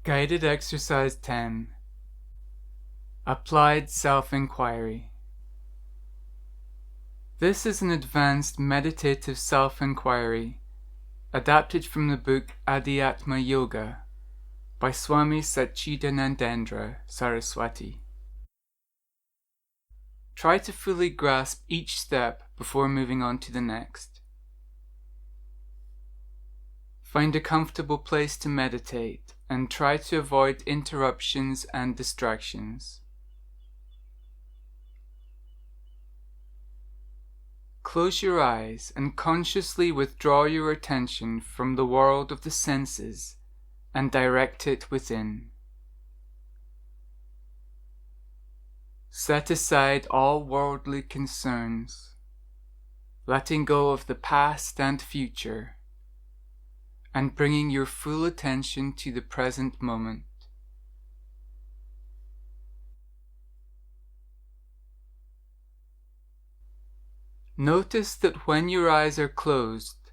Guided Exercise 10. Applied Self-Enquiry. This is an advanced meditative self-enquiry adapted from the book Adhyatma Yoga by Swami Satchidanandendra Saraswati. Try to fully grasp each step before moving on to the next. Find a comfortable place to meditate and try to avoid interruptions and distractions. Close your eyes and consciously withdraw your attention from the world of the senses and direct it within. Set aside all worldly concerns, letting go of the past and future, and bringing your full attention to the present moment. Notice that when your eyes are closed,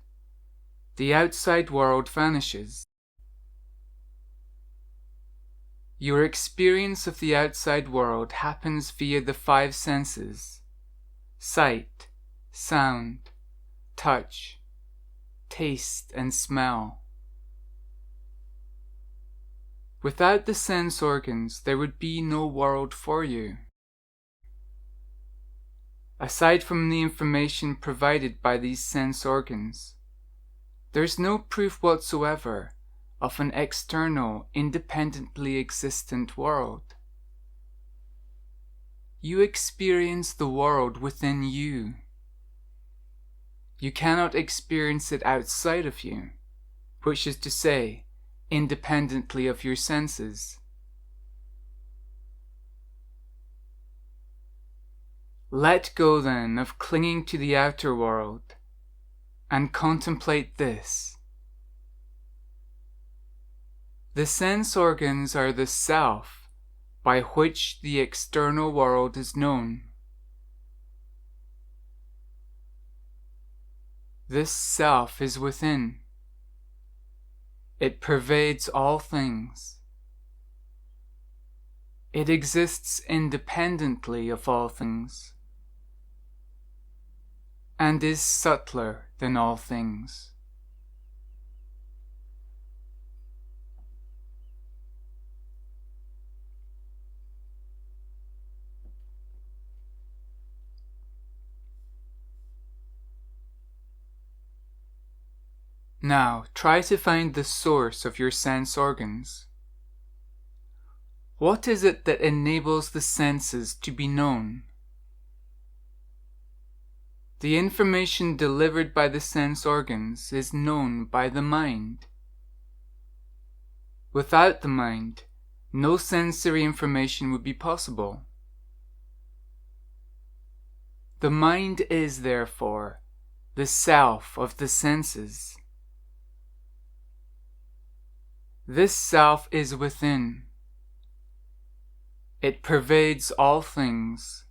the outside world vanishes. Your experience of the outside world happens via the five senses: sight, sound, touch, taste, and smell. Without the sense organs, there would be no world for you. Aside from the information provided by these sense organs, there is no proof whatsoever of an external, independently existent world. You experience the world within you. You cannot experience it outside of you, which is to say, independently of your senses. Let go then of clinging to the outer world and contemplate this. The sense organs are the self by which the external world is known. This self is within. It pervades all things. It exists independently of all things, and is subtler than all things. Now try to find the source of your sense organs. What is it that enables the senses to be known? The information delivered by the sense organs is known by the mind. Without the mind, no sensory information would be possible. The mind is, therefore, the self of the senses. This self is within. It pervades all things.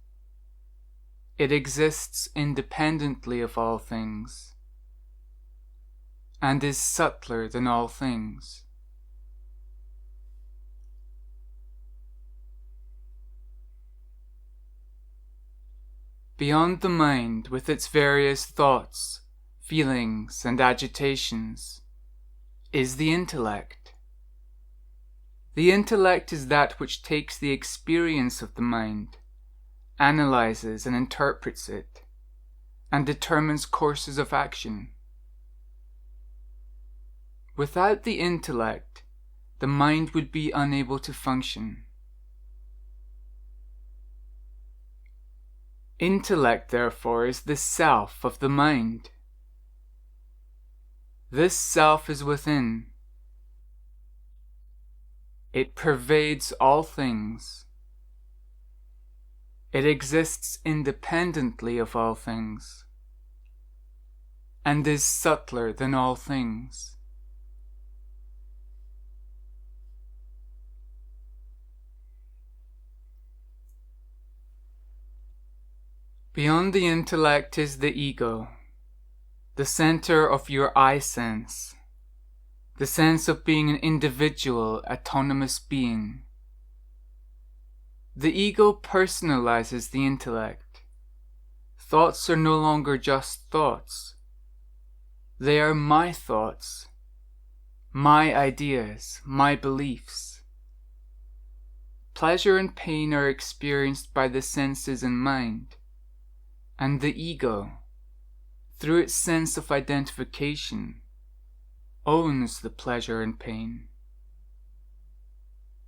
It exists independently of all things, and is subtler than all things. Beyond the mind, with its various thoughts, feelings, and agitations, is the intellect. The intellect is that which takes the experience of the mind, analyzes and interprets it, and determines courses of action. Without the intellect, the mind would be unable to function. Intellect, therefore, is the self of the mind. This self is within. It pervades all things. It exists independently of all things, and is subtler than all things. Beyond the intellect is the ego, the center of your I sense, the sense of being an individual, autonomous being. The ego personalizes the intellect. Thoughts are no longer just thoughts. They are my thoughts, my ideas, my beliefs. Pleasure and pain are experienced by the senses and mind, and the ego, through its sense of identification, owns the pleasure and pain.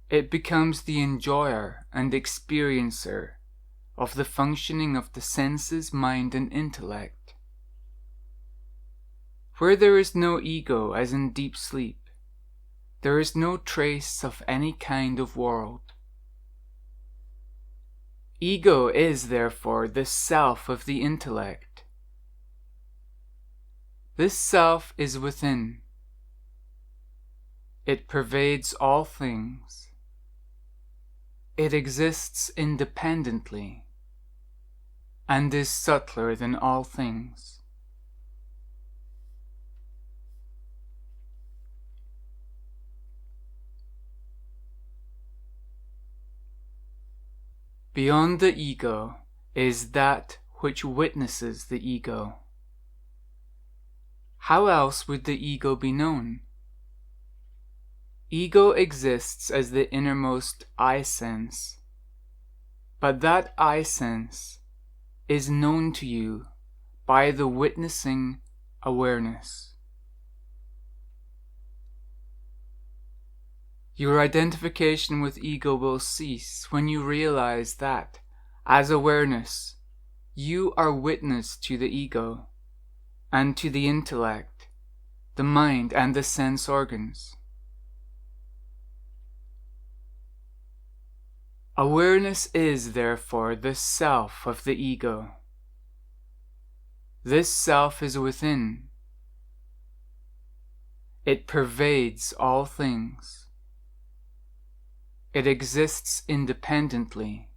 It becomes the enjoyer and experiencer of the functioning of the senses, mind, and intellect. Where there is no ego, as in deep sleep, there is no trace of any kind of world. Ego is, therefore, the self of the intellect. This self is within. It pervades all things. It exists independently and is subtler than all things. Beyond the ego is that which witnesses the ego. How else would the ego be known? Ego exists as the innermost I sense, but that I sense is known to you by the witnessing awareness. Your identification with ego will cease when you realize that, as awareness, you are witness to the ego, and to the intellect, the mind, and the sense organs. Awareness is, therefore, the self of the ego. This self is within. It pervades all things. It exists independently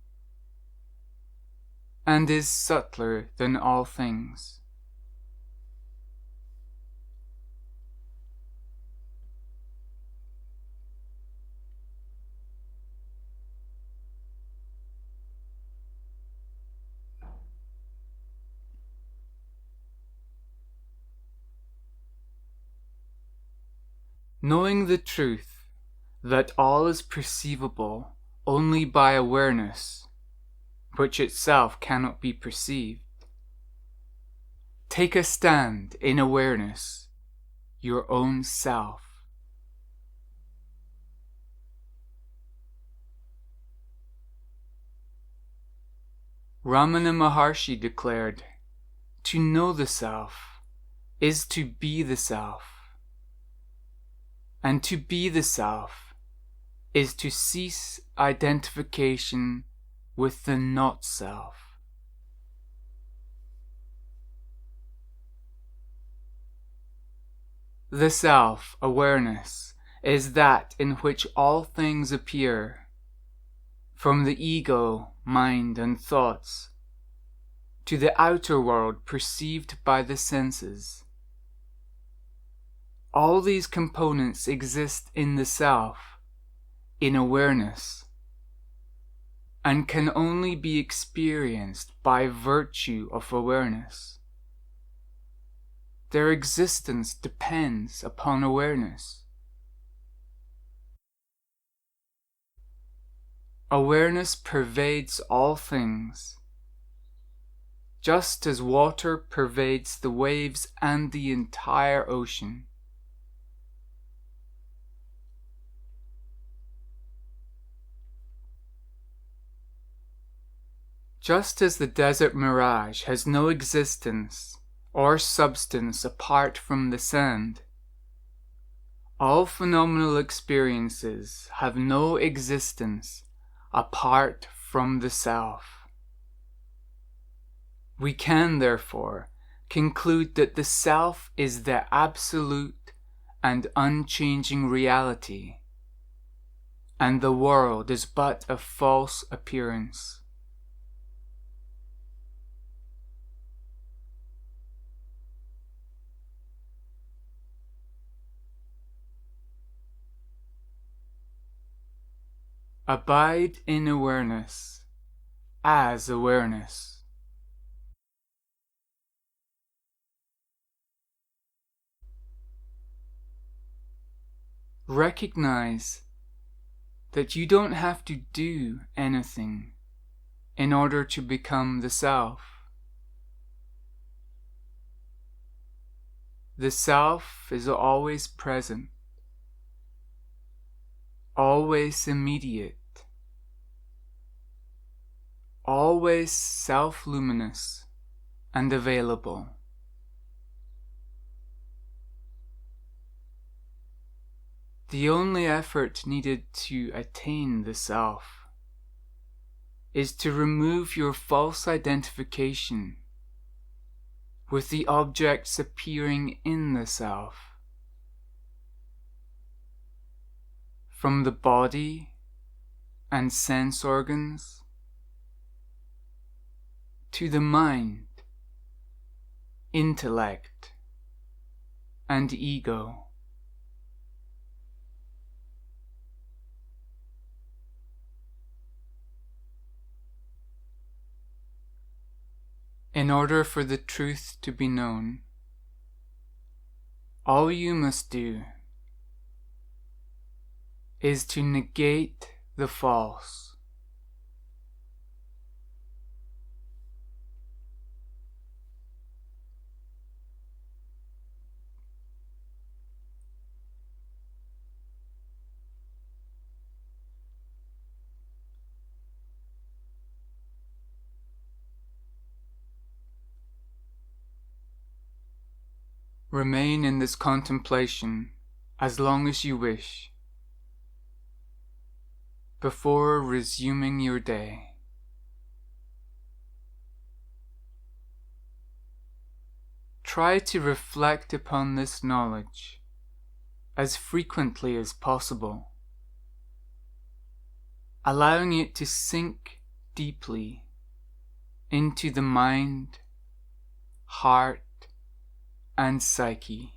and is subtler than all things. Knowing the truth that all is perceivable only by awareness, which itself cannot be perceived, take a stand in awareness, your own self. Ramana Maharshi declared, "To know the self is to be the self. And to be the self is to cease identification with the not-self." The self, awareness, is that in which all things appear, from the ego, mind, and thoughts, to the outer world perceived by the senses. All these components exist in the self, in awareness, and can only be experienced by virtue of awareness. Their existence depends upon awareness. Awareness pervades all things, just as water pervades the waves and the entire ocean. Just as the desert mirage has no existence or substance apart from the sand, all phenomenal experiences have no existence apart from the self. We can, therefore, conclude that the self is the absolute and unchanging reality, and the world is but a false appearance. Abide in awareness as awareness. Recognize that you don't have to do anything in order to become the Self. The Self is always present, always immediate, always self-luminous and available. The only effort needed to attain the Self is to remove your false identification with the objects appearing in the Self. From the body and sense organs to the mind, intellect, and ego. In order for the truth to be known, all you must do is to negate the false. Remain in this contemplation as long as you wish, before resuming your day. Try to reflect upon this knowledge as frequently as possible, allowing it to sink deeply into the mind, heart, and psyche.